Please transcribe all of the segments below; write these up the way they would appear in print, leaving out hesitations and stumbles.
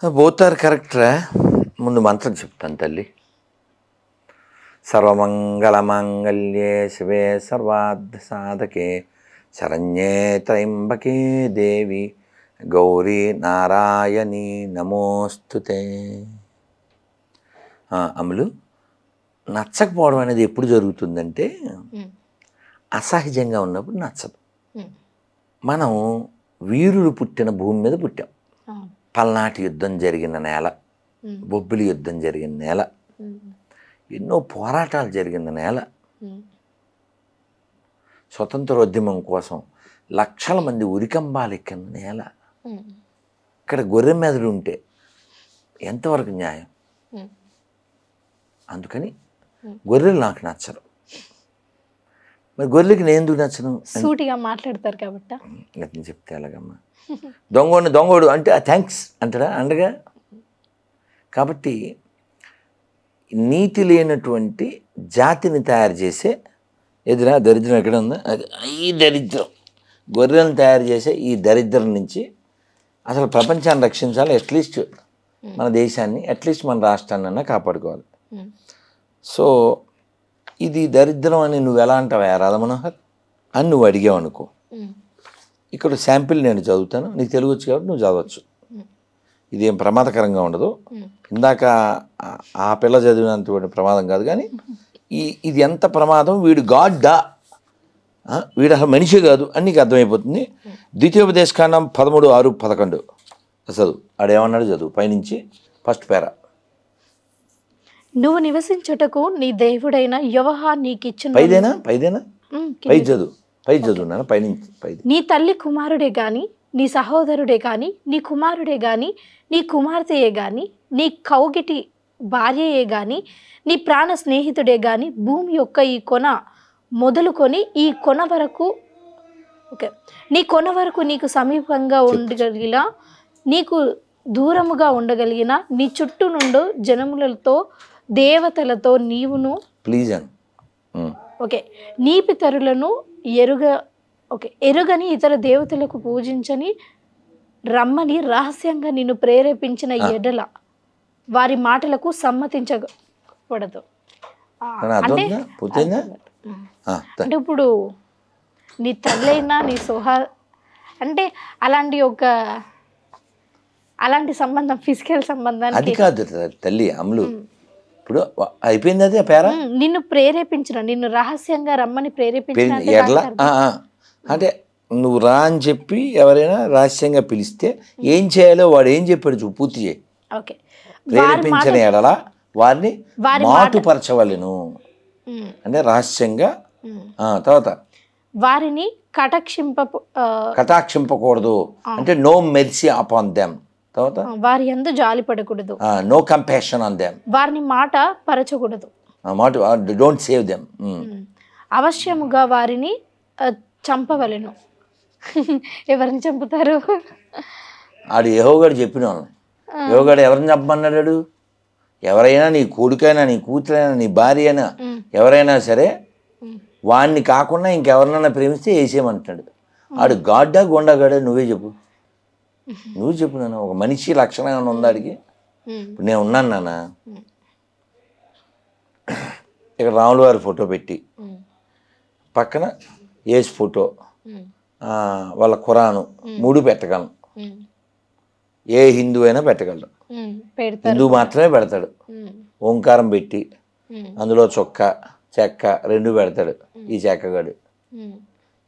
Both are కరెక్టరా? ముందు మంత్రం చెప్తాను తల్లి. సర్వమంగళమాంగళ్యే శివే సర్వార్థ సాధకే శరణ్యే త్రయంబకే దేవి గౌరీ నారాయణి నమోస్తుతే. అమలు, నచ్చకపోవడం అనేది ఎప్పుడు జరుగుతుందంటే అసహజంగా ఉన్నప్పుడు నచ్చదు. మనం వీరులు పుట్టిన భూమి మీద పుట్టాం. పల్నాటి యుద్ధం జరిగిన నేల, బొబ్బిలి యుద్ధం జరిగిన నేల, ఎన్నో పోరాటాలు జరిగిన నేల, స్వతంత్రోద్యమం కోసం లక్షల మంది ఉరికంబాలెక్కిన నేల. ఇక్కడ గొర్రె మెదడు ఉంటే ఎంతవరకు న్యాయం? అందుకని గొర్రెలు నాకు నచ్చరు. మరి గొర్రెలకి నేను ఎందుకు నచ్చను? సూటిగా మాట్లాడతారు కాబట్టి అతను చెప్తే ఎలాగమ్మా? దొంగోడు అంటే థ్యాంక్స్ అంటాడా? అండగా. కాబట్టి నీతి లేనటువంటి జాతిని తయారు చేసే ఎదురా దరిద్రం ఎక్కడ ఉందో అది ఈ దరిద్రం. గొర్రెలను తయారు చేసే ఈ దరిద్రం నుంచి అసలు ప్రపంచాన్ని రక్షించాలి. అట్లీస్ట్ మన దేశాన్ని, అట్లీస్ట్ మన రాష్ట్రాన్ని అన్నా కాపాడుకోవాలి. సో ఇది దరిద్రం అని నువ్వు ఎలా అంటావా రాధమనోహర్ అని నువ్వు అడిగావు అనుకో. ఇక్కడ శాంపిల్ నేను చదువుతాను, నీకు తెలుగు వచ్చు కాబట్టి నువ్వు చదవచ్చు. ఇదేం ప్రమాదకరంగా ఉండదు. ఇందాక ఆ పిల్ల చదివినంత ప్రమాదం కాదు. కానీ ఇది ఎంత ప్రమాదం, వీడు గాడ్డా, వీడు అసలు మనిషి కాదు అని నీకు అర్థమైపోతుంది. ద్వితీయోపదేశకాండం 13:6-11 చదువు. ఆడేమన్నాడు చదువు పైనుంచి ఫస్ట్ పేరా. నువ్వు నివసించుటకు నీ దేవుడైన యెహోవా నీకిచ్చిన పైదేనా పై చదువున్నాను పైనుంచి పైది. నీ తల్లి కుమారుడే గాని, నీ సహోదరుడే గాని, నీ కుమారుడే గాని, నీ కుమార్తెయే గాని, నీ కౌగిటి భార్యయే గాని, నీ ప్రాణ స్నేహితుడే గాని, భూమి యొక్క ఈ కొన మొదలుకొని ఈ కొన వరకు నీ కొన వరకు నీకు సమీపంగా ఉండగలిగిన, నీకు దూరముగా ఉండగలిగిన, నీ చుట్టూ నుండి జనములతో దేవతలతో నీవును ప్లీజ్ నీ పితరులను ఎరుగని ఇతర దేవతలకు పూజించని రమ్మని రహస్యంగా నిన్ను ప్రేరేపించిన ఎడల వారి మాటలకు సమ్మతించకూడదు. అంటే ఇప్పుడు నీ తల్లైనా నీ అంటే అలాంటి సంబంధం, ఫిజికల్ సంబంధానికి అది కాదు తల్లి. అమలు ఇప్పుడు అయిపోయింది. అదే పేరా. నిన్ను ప్రేరేపించిన, నిన్ను రహస్యంగా రమ్మని ప్రేరేపించిన అంటే నువ్వు రా అని చెప్పి ఎవరైనా రహస్యంగా పిలిస్తే ఏం చేయాలో వాడు ఏం చెప్పాడు పూర్తి చేయి. ప్రేరేపించిన ఎడల వారిని మాటుపరచవలెను అంటే రహస్యంగా. తర్వాత వారిని కటాక్షింపకూడదు అంటే నో మెర్సీ అపాన్ దెమ్. తర్వాత వారి యందు జాలి పడకూడదు, నో కంపాషన్ ఆన్ దెమ్. వారిని మాట పరచకూడదు, డోంట్ సేవ్ దెమ్. అవశ్యముగా వారిని చంపవలెను. ఎవరిని చంపుతారు? ఆడు యెహోవాడు చెప్పిన వాళ్ళని. యెహోవాడు ఎవరిని చంపమన్నాడు? ఎవరైనా నీ కొడుకైనా, నీ కూతురైనా, నీ భార్య అయినా, ఎవరైనా సరే వాడిని కాకుండా ఇంకెవరినైనా ప్రేమిస్తే వేసేయమంటున్నాడు. ఆడు గాడ్డా గొండగాడా? నువ్వే చెప్పు, నువ్వు చెప్పు నాన్న. ఒక మనిషి లక్షణం ఏమైనా ఉందా అడిగి? ఇప్పుడు నేను ఉన్నాను నాన్న, ఇక్కడ రాముల వారి ఫోటో పెట్టి పక్కన యేసు ఫోటో, వాళ్ళ ఖురాను 3 పెట్టగలను. ఏ హిందూ అయినా పెట్టగలడు. హిందూ మాత్రమే పెడతాడు. ఓంకారం పెట్టి అందులో చెక్క 2 పెడతాడు ఈ చెక్కగాడు.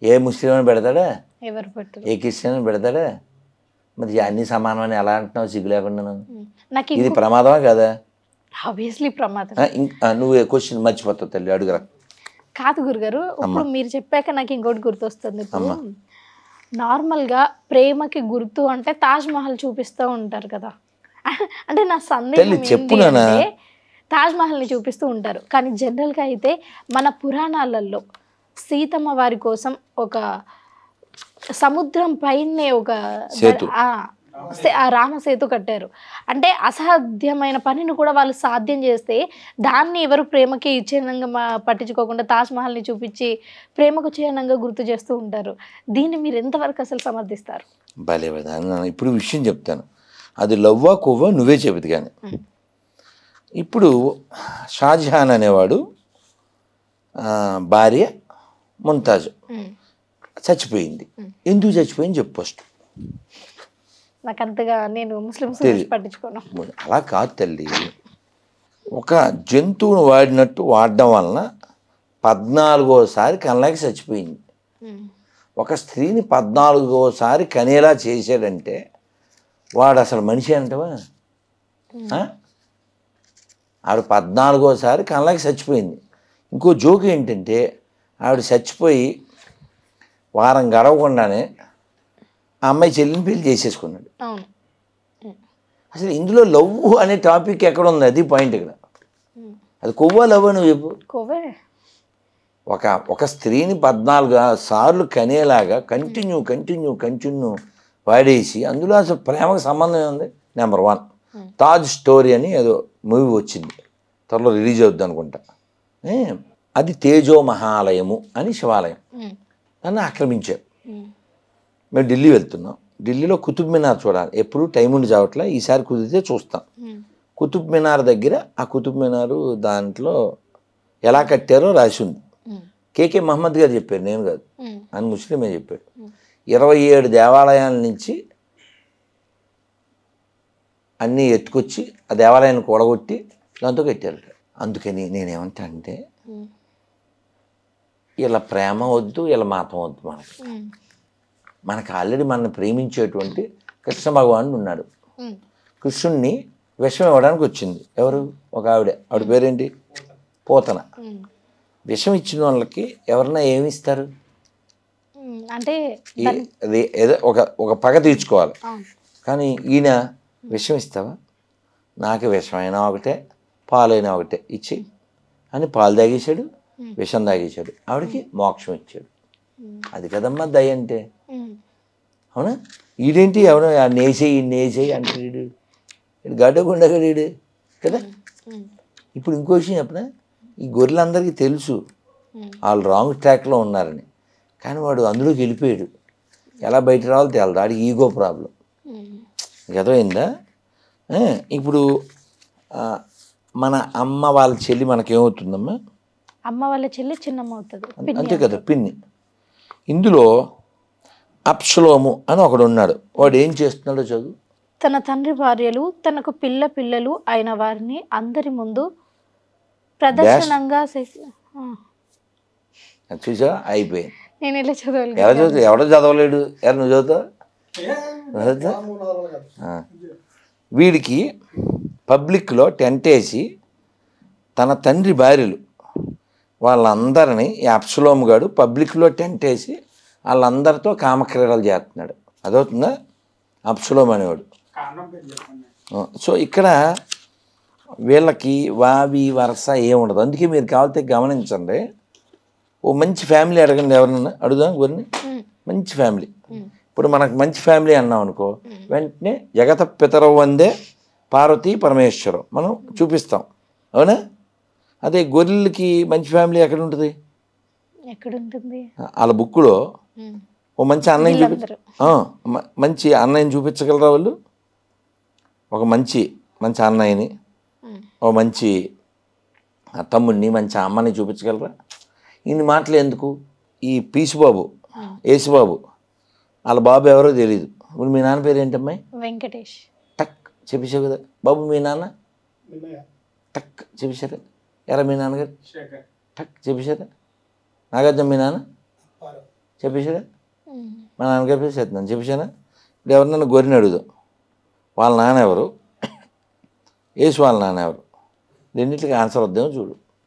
ఏ ముస్లిం అని పెడతాడా? ఏ క్రిస్టియన్ అని పెడతాడా? మరి అన్ని సమానమని ఎలా అంటున్నావు సిగ్గు లేకుండా? ఇది ప్రమాదమా కదా? నువ్వు క్వశ్చన్ మర్చిపోతావు తల్లి, అడుగురా. కాదు గురుగారు, ఇప్పుడు మీరు చెప్పాక నాకు ఇంకోటి గుర్తొస్తుంది. నార్మల్గా ప్రేమకి గుర్తు అంటే తాజ్ మహల్ చూపిస్తూ ఉంటారు కదా. అంటే నా సందేహం ఏంటంటే తాజ్ మహల్ని చూపిస్తూ ఉంటారు, కానీ జనరల్గా అయితే మన పురాణాలలో సీతమ్మ వారి కోసం ఒక సముద్రం పైనే ఒక రామసేతు కట్టారు. అంటే అసాధ్యమైన పనిని కూడా వాళ్ళు సాధ్యం చేస్తే దాన్ని ఎవరు ప్రేమకి చిహ్నంగా పట్టించుకోకుండా తాజ్ మహల్ని చూపించి ప్రేమకు చిహ్నంగా గుర్తు చేస్తూ ఉంటారు. దీన్ని మీరు ఎంతవరకు అసలు సమర్థిస్తారు? భలే ఇప్పుడు విషయం చెప్తాను. అది లవ్వా కొవ్వా నువ్వే చెబుతు కానీ. ఇప్పుడు షాజహాన్ అనేవాడు భార్య ముంతాజ్ చచ్చిపోయింది. ఎందుకు చచ్చిపోయింది చెప్పు ఫస్ట్. నాకు అంతగా నేను ముస్లిమ్స్ పట్టించుకోను. అలా కాదు తల్లి, ఒక జంతువును వాడినట్టు వాడడం వలన 14వసారి కనలేక చచ్చిపోయింది. ఒక స్త్రీని 14వసారి కనేలా చేశాడంటే వాడు అసలు మనిషి అంటవా? ఆవిడ 14వసారి కనలేక చచ్చిపోయింది. ఇంకో జోక్ ఏంటంటే ఆవిడ చచ్చిపోయి వారం గడవకుండానే ఆ అమ్మాయి చెల్లిని పెళ్లి చేసేసుకున్నాడు. అసలు ఇందులో లవ్ అనే టాపిక్ ఎక్కడ ఉంది? అది పాయింట్ ఇక్కడ. అది కొవ్వా లవ్వా నువ్వు చెప్పు. ఒక స్త్రీని 14 సార్లు కనేలాగా కంటిన్యూ వాడేసి అందులో అసలు ప్రేమకు సంబంధం ఉంది. నెంబర్ 1 తాజ్ స్టోరీ అని ఏదో మూవీ వచ్చింది, త్వరలో రిలీజ్ అవుద్ది అనుకుంటా. అది తేజో మహాలయము అని శివాలయం. నన్ను ఆక్రమించారు. మేము ఢిల్లీ వెళ్తున్నాం. ఢిల్లీలో కుతుబ్ మినార్ చూడాలి. ఎప్పుడు టైం ఉండి చావట్లే, ఈసారి కుదిరితే చూస్తాం. కుతుబ్ మినార్ దగ్గర ఆ కుతుబ్ మినారు దాంట్లో ఎలా కట్టారో రాసి ఉంది. కేకే మహమ్మద్ గారు చెప్పారు, నేను కాదు, అని ముస్లిమే చెప్పాడు. 27 దేవాలయాల నుంచి అన్నీ ఎత్తుకొచ్చి ఆ దేవాలయాన్ని కూడగొట్టి దాంతో కట్టారు. అందుకని నేనేమంటా అంటే ఇలా ప్రేమ వద్దు, ఇలా మాతం వద్దు. మనకు ఆల్రెడీ మనల్ని ప్రేమించేటువంటి కృష్ణ భగవానుడు ఉన్నాడు. కృష్ణుణ్ణి విషం ఇవ్వడానికి వచ్చింది ఎవరు? ఒక ఆవిడ పేరేంటి? పోతన. విషం ఇచ్చిన వాళ్ళకి ఎవరన్నా ఏమిస్తారు అంటే ఏదో ఒక పగ తీర్చుకోవాలి. కానీ ఈయన విషం ఇస్తావా? నాకు విషమైనా ఒకటే పాలైనా ఒకటే ఇచ్చి అని పాలు తాగేశాడు, విషం తాగేశాడు. ఆవిడకి మోక్షం ఇచ్చాడు. అది కదమ్మా దయ అంటే. అవునా? ఈడేంటి ఎవడో నేసేయి అంటాడు. వీడు గడ్డగుండగడు కదా. ఇప్పుడు ఇంకో విషయం చెప్పనా, ఈ గొర్రెలందరికీ తెలుసు వాళ్ళు రాంగ్ ట్రాక్లో ఉన్నారని, కానీ వాడు అందులోకి వెళ్ళిపోయాడు. ఎలా బయట రావాలో తేలదు. వాడికి ఈగో ప్రాబ్లం. అర్థమైందా? ఇప్పుడు మన అమ్మ వాళ్ళ చెల్లి మనకేమవుతుందమ్మా? అమ్మ వాళ్ళ చెల్లి చిన్నమ్మ అవుతుంది, అంతే కదా, పిన్ని. ఇందులో అప్షలోము అని ఒకడు ఉన్నాడు. వాడు ఏం చేస్తున్నాడో చదువు. తన తండ్రి భార్యలు తనకు పిల్లలు అయిన వారిని అందరి ముందు ప్రదర్శనంగా చూసా అయిపోయింది. నేను ఇలా చదవాలి. ఎలా చదువుతా? ఎవడో చదవలేడు. నువ్వు చదువుతావు? వీడికి పబ్లిక్లో టెంట్ వేసి తన తండ్రి భార్యలు వాళ్ళందరినీ ఈ అప్షలోము గాడు పబ్లిక్లో టెంట్ వేసి వాళ్ళందరితో కామక్రీడలు చేస్తున్నాడు. అదవుతుందా? అప్షలోము అనేవాడు. సో ఇక్కడ వీళ్ళకి వావి వరస ఏముండదు. అందుకే మీరు కావాలంటే గమనించండి. ఓ మంచి ఫ్యామిలీ అడగండి, ఎవరన్నా అడుగుదాం కొన్ని మంచి ఫ్యామిలీ. ఇప్పుడు మనకు మంచి ఫ్యామిలీ అన్నాం అనుకో, వెంటనే జగత పితరవు వందే పార్వతీ పరమేశ్వరం మనం చూపిస్తాం. అవునా? అదే గొర్రెలకి మంచి ఫ్యామిలీ ఎక్కడ ఉంటుంది? వాళ్ళ బుక్కులో ఓ మంచి అన్నయ్య మంచి అన్నయ్యని చూపించగలరా వాళ్ళు? ఒక మంచి అన్నయ్యని, ఓ మంచి తమ్ముడిని, మంచి అమ్మని చూపించగలరా? ఇన్ని మాటలు ఎందుకు? ఈ పీసుబాబు, యేసుబాబు, వాళ్ళ బాబు ఎవరో తెలియదు. ఇప్పుడు మీ నాన్న పేరు ఏంటమ్మాయి? వెంకటేష్. టక్ చెప్పేసావు కదా. బాబు మీ నాన్న? టక్ చెప్పేశారా? ఎరా మీ నాన్నగారు? టక్ చెప్పేశారా? నాగార్జున మీ నాన్న చెప్పేశారా? మా నాన్నగారి పేరు సత్యనారాయణ చెప్పేశారా? ఇప్పుడు ఎవరినైనా గొర్రెని అడుగుదాం, వాళ్ళ నాన్న ఎవరు, యేసు వాళ్ళ నాన్న ఎవరు? రెండింటికి ఆన్సర్ వద్దామో చూడు.